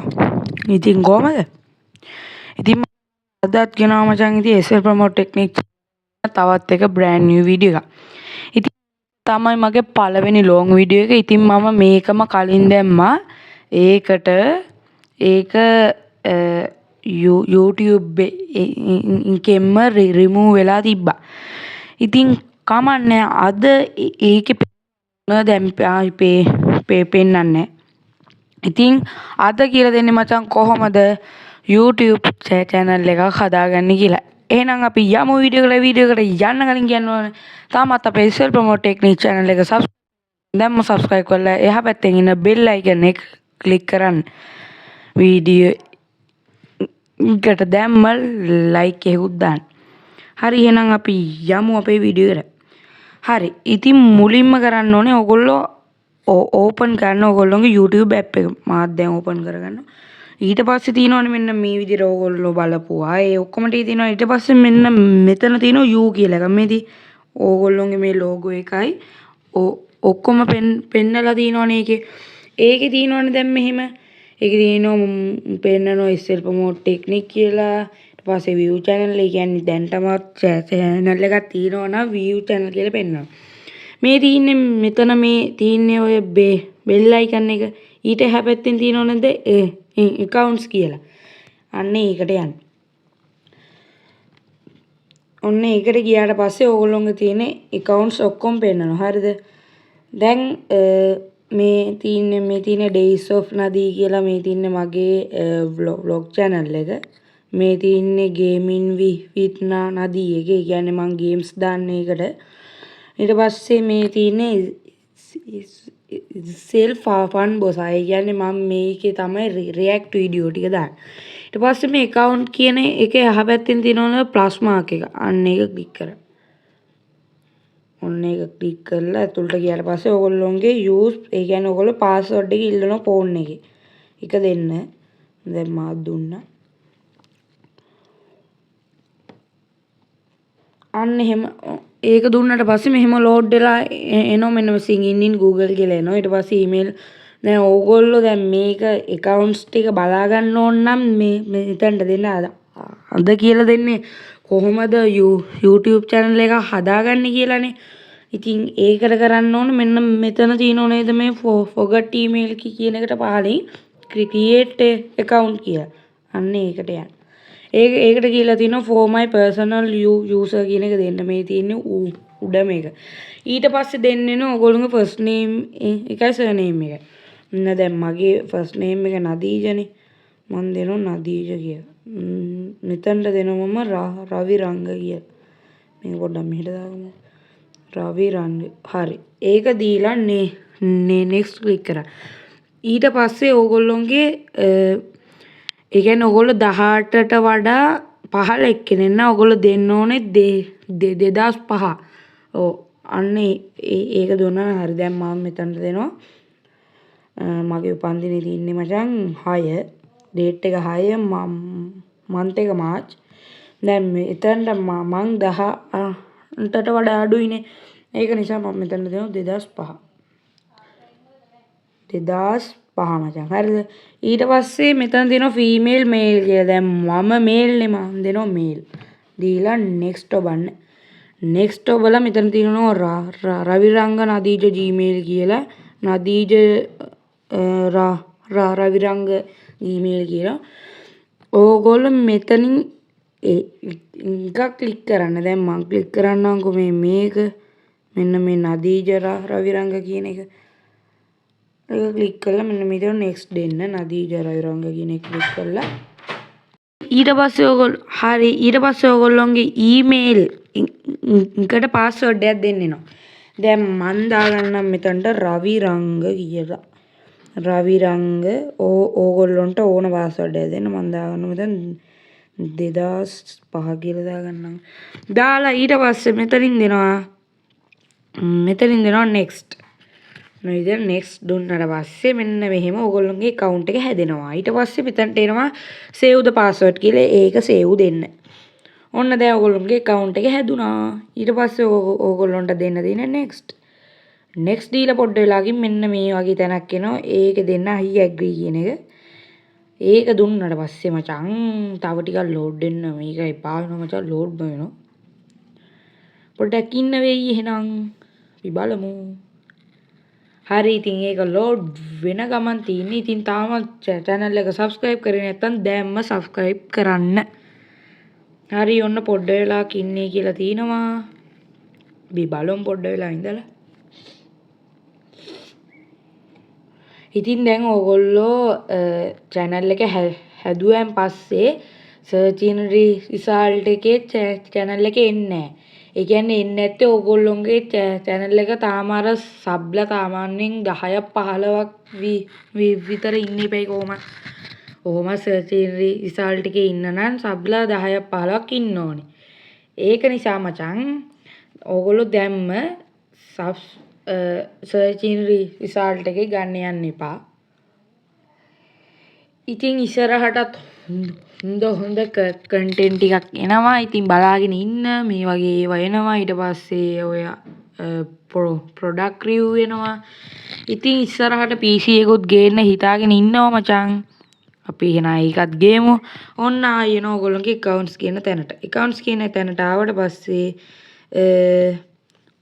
Hello ඉතින් කොහමද? ඉතින් අදත් ගෙනාවා මචං ඉතින් SL Promote Technique තවත් එක brand new video එකක්. ඉතින් තමයි මගේ පළවෙනි long video එක. ඉතින් මම මේකම කලින් දැම්මා. ඒකට ඒක YouTube එකෙන්ම remove වෙලා තිබ්බා. ඉතින් කමන්නේ අද ඒකේ දැන් පෙන්නන්නේ. ඉතින් අද කියලා දෙන්නේ මචං කොහොමද YouTube channel එකක් හදාගන්නේ කියලා. එහෙනම් අපි යමු වීඩියෝ එකට යන්න කලින් කියන්න ඕනේ තාමත් අපේ SL Promote Technique channel එක subscribe කරලා එහා පැත්තෙන් ඉන්න bell icon එක click කරන්න. වීඩියෝ එකට දැම්ම like එකකුත් දාන්න. හරි එහෙනම් අපි යමු අපේ වීඩියෝ එකට. හරි. ඉතින් මුලින්ම කරන්න ඕනේ ඔයගොල්ලෝ ඕපන් කරන්න ඔයගොල්ලෝගේ YouTube app එක. මාත් දැන් ඕපන් කරගන්නවා. ඊට පස්සේ තියෙනවනේ මෙන්න මේ විදිහට ඔයගොල්ලෝ බලපුවා. ඒ ඔක්කොම ටික තියෙනවා. ඊට පස්සේ මෙන්න මෙතන තියෙනවා U කියලා එක. මේදී ඔයගොල්ලෝගේ මේ logo එකයි ඔක්කොම පෙන්නලා තියෙනවනේ ඒකේ. ඒකේ තියෙනවනේ දැන් මෙහෙම. ඒකේ තියෙනවා පෙන්නනවා SL Promote Technique කියලා. ඊට පස්සේ view channel ඒ කියන්නේ දැන් තමයි channel එකක් තියෙනවා නම් view channel කියලා පෙන්නනවා. මේ තියෙන්නේ මෙතන මේ තියෙන්නේ ඔය bell icon එක. ඊට එහා පැත්තෙන් තියෙනව නේද accounts කියලා. අන්න ඒකට යන්න. ඔන්න ඒකට ගියාට පස්සේ ඕගොල්ලෝගේ තියෙන accounts ඔක්කොම පෙන්නනවා. හරිද? දැන් මේ තියෙන days of නදී කියලා මේ තියෙන්නේ මගේ vlog channel එක. මේ තියෙන්නේ gaming with නදී එක. ඒ කියන්නේ මම games දාන්නේ ඒකට. ඊට පස්සේ මේ තියෙන්නේ self fun boss. ඒ කියන්නේ මම මේකේ තමයි react video ටික දාන්නේ. ඊට පස්සේ මේ account කියන එකේ එහා පැත්තෙන් තියෙනවා plus mark එක. අන්න ඒක ක්ලික් කරන්න. ඔන්න ඒක ක්ලික් කරලා ඇතුළට ගියාට පස්සේ ඔයගොල්ලෝගේ use ඒ කියන්නේ ඔයගොල්ලෝ password එක ඉල්ලනවා phone එකේ. එක දෙන්න. දැන් මා දුන්නා. අන්න එහෙම ඒක දුන්නාට පස්සේ මෙහෙම load වෙලා එනවා මෙන්න sign in Google කියලා එනවා. ඊට පස්සේ email දැන් ඕගොල්ලෝ දැන් මේක accounts ටික බලා ගන්න ඕන නම් මෙතනට දෙන්න අද කියලා දෙන්නේ කොහොමද YouTube channel එක හදාගන්නේ කියලානේ. ඉතින් ඒකට කරන්න ඕන මෙන්න මෙතන තියෙනව නේද මේ forgot email කියන එකට පහලින් create account කියලා. අන්න ඒකට යන්න. ඒකට කියලා තියෙනවා for my personal user කියන එක දෙන්න. මේ තියෙන්නේ උඩ මේක. ඊට පස්සේ දෙන්න වෙන ඔයගොල්ලෝගේ first name එකයි surname එක. දැන් මගේ first name එක නදීජනේ. මම දෙනවා නදීජ කියලා. මෙතනට දෙනවා මම රවිරංග කියලා. මේක පොඩ්ඩක් මෙහෙට දාගමු. රවිරංග. හරි. ඒක දීලා next click කරා. ඊට පස්සේ ඕගොල්ලෝගේ ඒ කියන්නේ ඔයගොල්ලෝ 18ට වඩා 15 එක්කෙනෙක් ඔයගොල්ලෝ දෙන්න ඕනේ 2005. ඔව් අන්න ඒක දුන්නා. හරි දැන් මම මෙතනට දෙනවා. මගේ උපන්දිනේ තියෙන්නේ මචං 6. date එක 6 month එක මාර්ච්. දැන් මෙතනට මම 18ට වඩා අඩුයිනේ. ඒක නිසා මම මෙතනට දෙනවා 2005. 2005 මචං. හරිද? ඊට පස්සේ මෙතන දෙනවා female male කියලා. දැන් මම male නේ මම දෙනවා male. දීලා next ඔබන්න. next ඔබලා මෙතන තියෙනවා රවිරංග නදීජ gmail කියලා. නදීජ රවිරංග email කියලා. ඕගොල්ලෝ මෙතනින් එකක් ක්ලික් කරන්න. දැන් මම ක්ලික් කරන්නම්කෝ මේක. මෙන්න මේ නදීජ රවිරංග කියන එක. ඒක ක්ලික් කරලා මෙන්න මෙතන next දෙන්න. නදීජ රවිරංග කියන එක ක්ලික් කරලා ඊට පස්සේ ඔයගොල්ලෝ හරි ඊට පස්සේ ඔයගොල්ලෝගේ email එකට password එකක් දෙන්න වෙනවා. දැන් මම දාගන්නම් මෙතනට රවිරංග කියලා. රවිරංග ඕගොල්ලොන්ට ඕන password එකක් දෙන්න. මම දාගන්නවා මෙතන 2005 කියලා දාගන්නම්. දාලා ඊට පස්සේ මෙතනින් දෙනවා next. නේද next දුන්නාට පස්සේ මෙන්න මෙහෙම ඔයගොල්ලෝගේ account එක හැදෙනවා. ඊට පස්සේ මෙතනට එනවා save the password කියලා. ඒක save දෙන්න. ඔන්න දැන් ඔයගොල්ලෝගේ account එක හැදුනා. ඊට පස්සේ ඔයගොල්ලොන්ට දෙන්න තියෙන next දීලා පොඩ්ඩ වෙලාවකින් මෙන්න මේ වගේ තැනක් එනවා. ඒක දෙන්න I agree කියන එක. ඒක දුන්නට පස්සේ මචං තව ටිකක් ලෝඩ් වෙන්න මේක එපා වෙනවා මචං ලෝඩ් වෙනවා. පොඩ්ඩක් ඉන්න වෙයි එහෙනම් අපි බලමු. හරි ඉතින් ඒක ලෝඩ් වෙන ගමන් තියෙන්නේ. ඉතින් තාම channel එක subscribe කරේ නැත්නම් දැන්ම subscribe කරන්න. හරි ඔන්න පොඩ්ඩ වෙලාවක් ඉන්නේ කියලා තියෙනවා. අපි බලමු පොඩ්ඩ වෙලා ඉඳලා. ඉතින් දැන් ඕගොල්ලෝ channel එක හැදුවන් පස්සේ search result එකේ channel එකේ එන්නේ නැහැ. ඒ කියන්නේ එන්නේ නැත්තේ ඕගොල්ලොන්ගේ channel එක තාම අර සබ්ලා සාමාන්‍යයෙන් 10ක් 15ක් විතර ඉන්න ඉපයි කොහොමද? ඔහොම search result එකේ ඉන්න නම් සබ්ලා 10ක් 15ක් ඉන්න ඕනේ. ඒක නිසා මචං ඕගොල්ලෝ දැම්ම search result එකේ ගන්න යන්න එපා. ඉතින් ඉස්සරහටත් හොඳ කන්ටෙන්ට් ටිකක් එනවා. ඉතින් බලාගෙන ඉන්න මේ වගේ ඒවා එනවා. ඊට පස්සේ ඔය ප්‍රොඩක්ට් රිව්යු එනවා. ඉතින් ඉස්සරහට PC එකකුත් ගේන්න හිතාගෙන ඉන්නවා මචං. අපි එහෙනම් ඒකත් ගේමු. ඔන්න ආයෙන ඕගොල්ලෝගේ accounts කියන තැනට. accounts කියන තැනට ආවට පස්සේ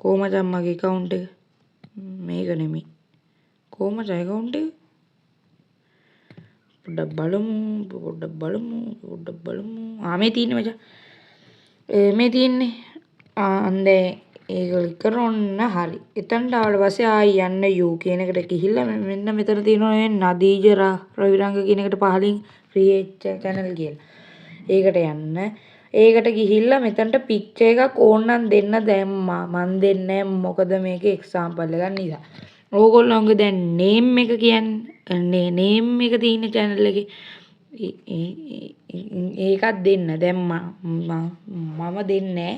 කොහමද මගේ account එක? මේක නෙමෙයි. කොහමද account එක? පොඩ්ඩක් බලමු. මේ තියෙන්නේ මචං. මේ තියෙන්නේ. අන්දේ ඒක ක්ලික් කරන්න හරි. එතනට ආවට පස්සේ ආයි යන්න U කියන එකට ගිහිල්ලා මෙන්න මෙතන තියෙනවා නදීජ රවිරංග කියන එකට පහලින් create channel කියලා. ඒකට යන්න. ඒකට ගිහිල්ලා මෙතනට picture එකක් ඕනනම් දෙන්න දැම්මා. මන් දෙන්නේ මොකද මේකේ example එකක් නිසා. ඕගොල්ලෝගේ දැන් name එක කියන්නේ name එක තියෙන channel එකේ ඒකත් දෙන්න. දැන් මම දෙන්නේ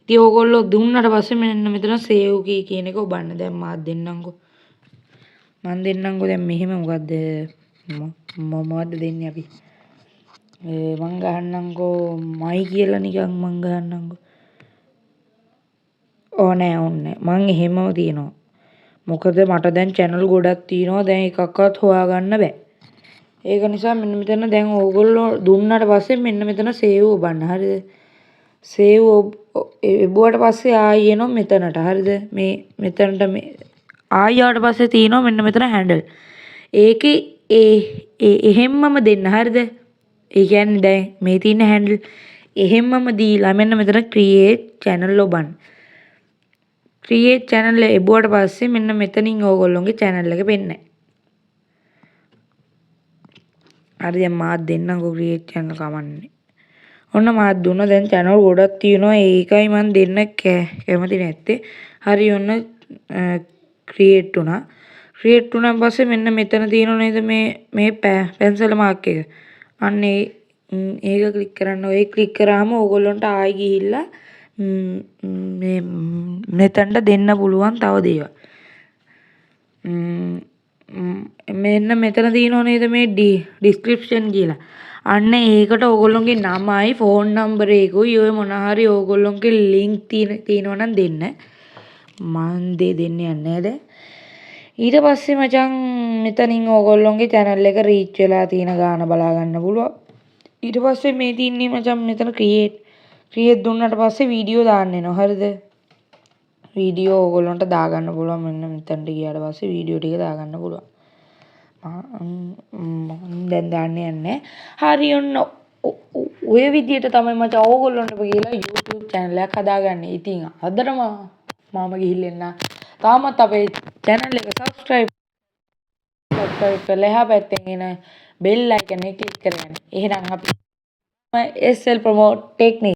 ඉතින් ඕගොල්ලෝ දුන්නට පස්සේ මෙන්න මෙතන save කියන එක ඔබන්න. දැන් මාත් දෙන්නම්කෝ. මන් දෙන්නම්කෝ දැන් මෙහෙම මොකද්ද මොනවද දෙන්නේ අපි? මං ගහන්නම්කෝ මයි කියලා නිකන් මං ගහන්නම්කෝ. ඕනේ මං එහෙමම තියනවා. මොකද මට දැන් channel ගොඩක් තියෙනවා. දැන් එකක්වත් හොයාගන්න බෑ. ඒක නිසා මෙන්න මෙතන දැන් ඕගොල්ලෝ දුන්නට පස්සේ මෙන්න මෙතන save ඔබන්න. හරිද? save එබුවට පස්සේ ආයෙ එනවා මෙතනට. හරිද? මේ මෙතනට මේ ආයෙ ආවට පස්සේ තියෙනවා මෙන්න මෙතන handle. ඒකේ එහෙම්මම දෙන්න. හරිද? ඒ කියන්නේ දැන් මේ තියෙන handle එහෙම්මම දීලා මෙන්න මෙතන create channel ඔබන්න. create channel එබුවට පස්සේ මෙන්න මෙතනින් ඕගොල්ලෝගේ channel එක පෙන්නයි. හරි දැන් මාත් දෙන්නම්කෝ create channel කමන්නේ. ඔන්න මාත් දුන්නා. දැන් channel ගොඩක් තියෙනවා. ඒකයි මන් දෙන්න කැමති නැත්තේ. හරි ඔන්න create වුණා. create වුණාන් පස්සේ මෙන්න මෙතන තියෙනව නේද මේ pencil mark එක. අන්න ඒක ක්ලික් කරන්න. ඔය ක්ලික් කරාම ඕගොල්ලන්ට ආයි ගිහිල්ලා මේ මෙතනට දෙන්න පුළුවන් තව දේවල්. මෙන්න මෙතන තියෙනව නේද මේ description කියලා. අන්න ඒකට ඕගොල්ලෝගේ නමයි ෆෝන් නම්බර එකකුයි ඔය මොන හරි ඕගොල්ලෝගේ link තියෙනවා නම් දෙන්න. මන් දෙන්නේ නැහැ දැන්. ඊට පස්සේ මචං මෙතනින් ඕගොල්ලෝගේ channel එක reach වෙලා තියෙන ගාන බලා ගන්න පුළුවන්. ඊට පස්සේ මේ තින්නේ මචං මෙතන create දුන්නට පස්සේ වීඩියෝ දාන්න එනවා. හරිද? වීඩියෝ ඕගොල්ලන්ට දාගන්න පුළුවන්. මෙන්න මෙතනට ගියාට පස්සේ වීඩියෝ ටික දාගන්න පුළුවන්. දැන් දාන්න යන්නේ. හරි ඔන්න ඔය විදියට තමයි මචං ඕගොල්ලන්ට කියලා YouTube channel එකක් හදාගන්නේ. ඉතින් අදට මම ගිහිල්ලා එන්න. තාමත් අපේ channel එක subscribe කරලා එහා පැත්තෙන් එන bell icon එක click කරගන්න. එහෙනම් අපි SL Promote Technique